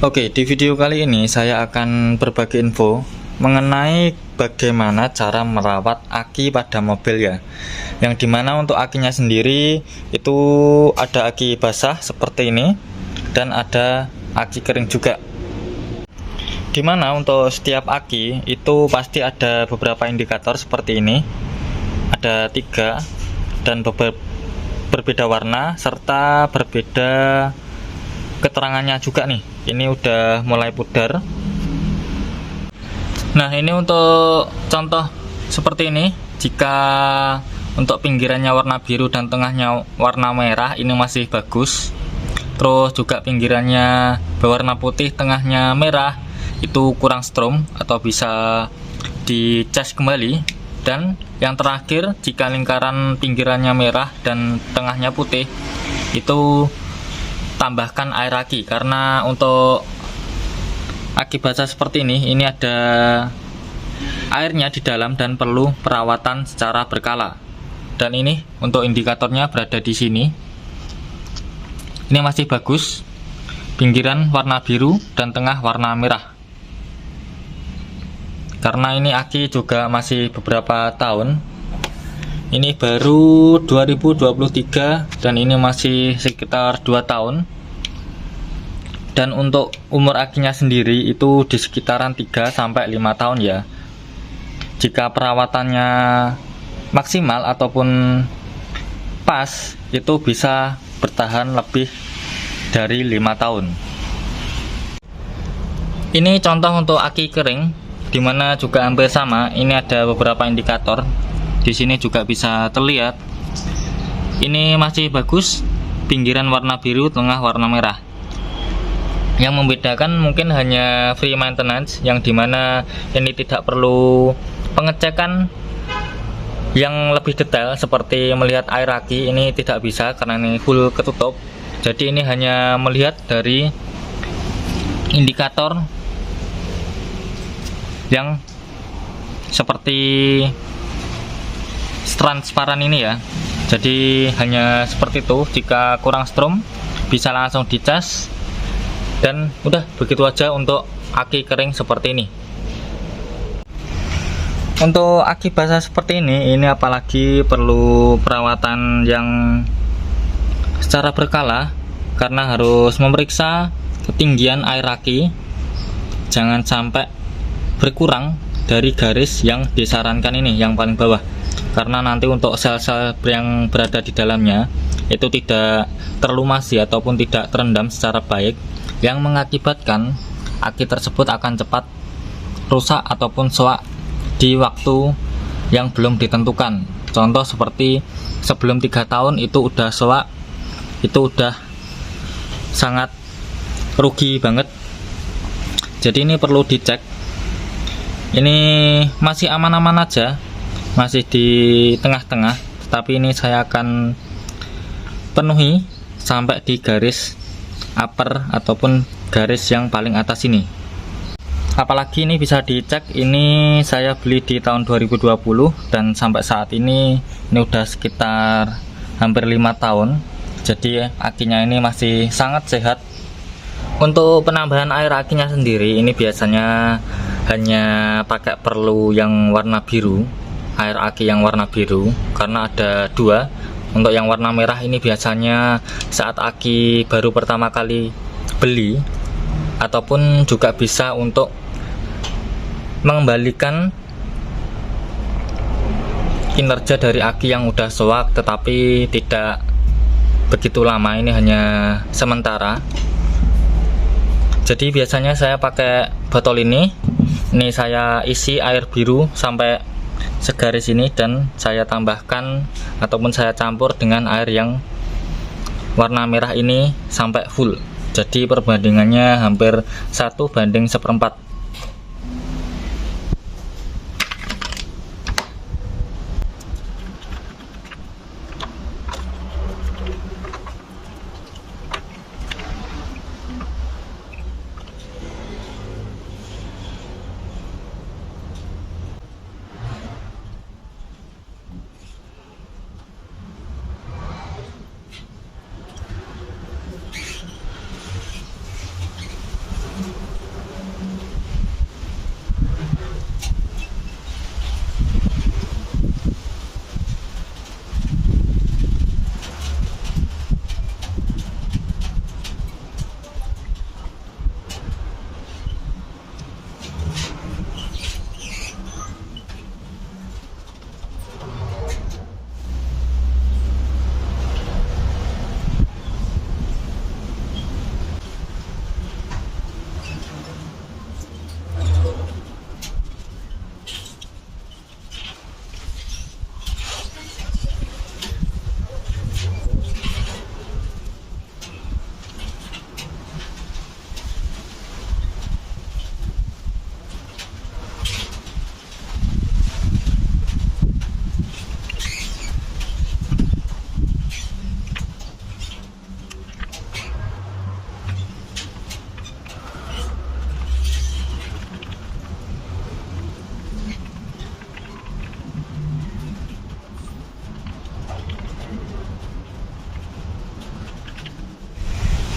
Oke, di video kali ini saya akan berbagi info mengenai bagaimana cara merawat aki pada mobil ya. Yang dimana untuk akinya sendiri itu ada aki basah seperti ini dan ada aki kering juga. Dimana untuk setiap aki itu pasti ada beberapa indikator seperti ini. Ada 3 dan berbeda warna serta berbeda keterangannya juga nih. Ini udah mulai pudar. Nah, ini untuk contoh seperti ini. Jika untuk pinggirannya warna biru dan tengahnya warna merah, ini masih bagus. Terus juga pinggirannya berwarna putih, tengahnya merah, itu kurang strom atau bisa dicas kembali. Dan yang terakhir, jika lingkaran pinggirannya merah dan tengahnya putih, itu tambahkan air aki, karena untuk aki basah seperti ini ada airnya di dalam dan perlu perawatan secara berkala. Dan ini untuk indikatornya berada di sini. Ini masih bagus, pinggiran warna biru dan tengah warna merah. Karena ini aki juga masih beberapa tahun. Ini baru 2023 dan ini masih sekitar 2 tahun. Dan untuk umur akinya sendiri itu di sekitaran 3 sampai 5 tahun ya. Jika perawatannya maksimal ataupun pas, itu bisa bertahan lebih dari 5 tahun. Ini contoh untuk aki kering, dimana juga hampir sama. Ini ada beberapa indikator. Di sini juga bisa terlihat. Ini masih bagus, pinggiran warna biru, tengah warna merah. Yang membedakan mungkin hanya free maintenance, yang dimana ini tidak perlu pengecekan yang lebih detail seperti melihat air aki. Ini tidak bisa karena ini full ketutup. Jadi ini hanya melihat dari indikator yang seperti transparan ini ya. Jadi hanya seperti itu. Jika kurang strom bisa langsung dicas. Dan udah begitu aja untuk aki kering seperti ini. Untuk aki basah seperti ini apalagi perlu perawatan yang secara berkala, karena harus memeriksa ketinggian air aki. Jangan sampai berkurang dari garis yang disarankan ini, yang paling bawah. Karena nanti untuk sel-sel yang berada di dalamnya itu tidak terlumasi ataupun tidak terendam secara baik, yang mengakibatkan aki tersebut akan cepat rusak ataupun soak di waktu yang belum ditentukan. Contoh seperti sebelum 3 tahun itu udah soak, itu udah sangat rugi banget. Jadi ini perlu dicek. Ini masih aman-aman aja, masih di tengah-tengah, tetapi ini saya akan penuhi sampai di garis upper ataupun garis yang paling atas ini. Apalagi ini bisa dicek, ini saya beli di tahun 2020 dan sampai saat ini udah sekitar hampir 5 tahun. Jadi akinya ini masih sangat sehat. Untuk penambahan air akinya sendiri ini biasanya hanya pakai perlu yang warna biru, air aki yang warna biru, karena ada 2. Untuk yang warna merah ini biasanya saat aki baru pertama kali beli, ataupun juga bisa untuk mengembalikan kinerja dari aki yang udah soak tetapi tidak begitu lama. Ini hanya sementara. Jadi biasanya saya pakai botol ini saya isi air biru sampai segaris ini dan saya tambahkan ataupun saya campur dengan air yang warna merah ini sampai full. Jadi perbandingannya hampir 1:1/4.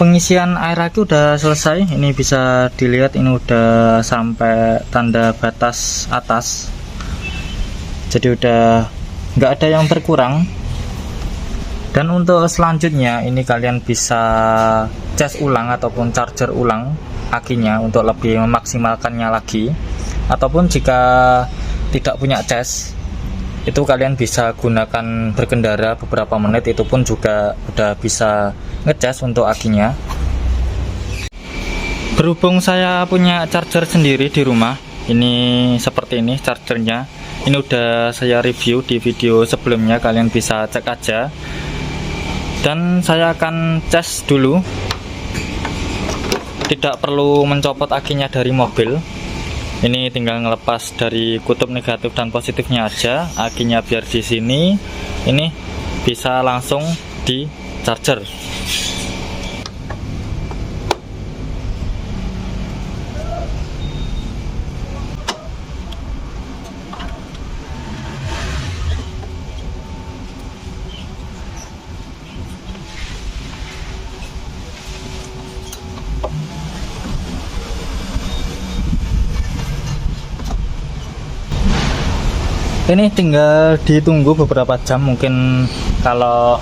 pengisian air aki udah selesai. Ini bisa dilihat, ini udah sampai tanda batas atas, jadi udah nggak ada yang berkurang. Dan untuk selanjutnya ini kalian bisa cas ulang ataupun charger ulang akinya untuk lebih memaksimalkannya lagi. Ataupun jika tidak punya cas, itu kalian bisa gunakan berkendara beberapa menit, itu pun juga udah bisa ngecas untuk akinya. Berhubung saya punya charger sendiri di rumah, ini seperti ini chargernya. Ini udah saya review di video sebelumnya, kalian bisa cek aja. Dan saya akan cas dulu, tidak perlu mencopot akinya dari mobil. Ini tinggal ngelepas dari kutub negatif dan positifnya aja, akinya biar di sini. Ini bisa langsung di charger. Ini tinggal ditunggu beberapa jam, mungkin kalau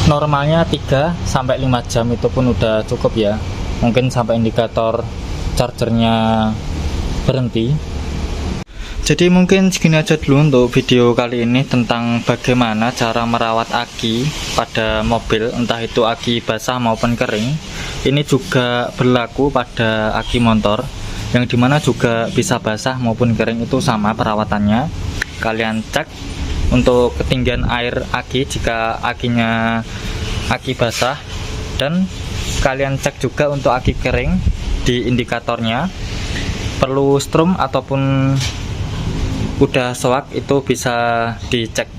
normalnya 3-5 jam itu pun udah cukup ya, mungkin sampai indikator chargernya berhenti. Jadi mungkin segini aja dulu untuk video kali ini tentang bagaimana cara merawat aki pada mobil, entah itu aki basah maupun kering. Ini juga berlaku pada aki motor, yang dimana juga bisa basah maupun kering, itu sama perawatannya. Kalian cek untuk ketinggian air aki jika akinya aki basah, dan kalian cek juga untuk aki kering di indikatornya. Perlu strum ataupun udah soak itu bisa dicek.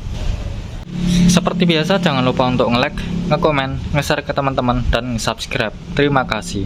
Seperti biasa jangan lupa untuk nge-like, nge-komen, nge-share ke teman-teman, dan subscribe. Terima kasih.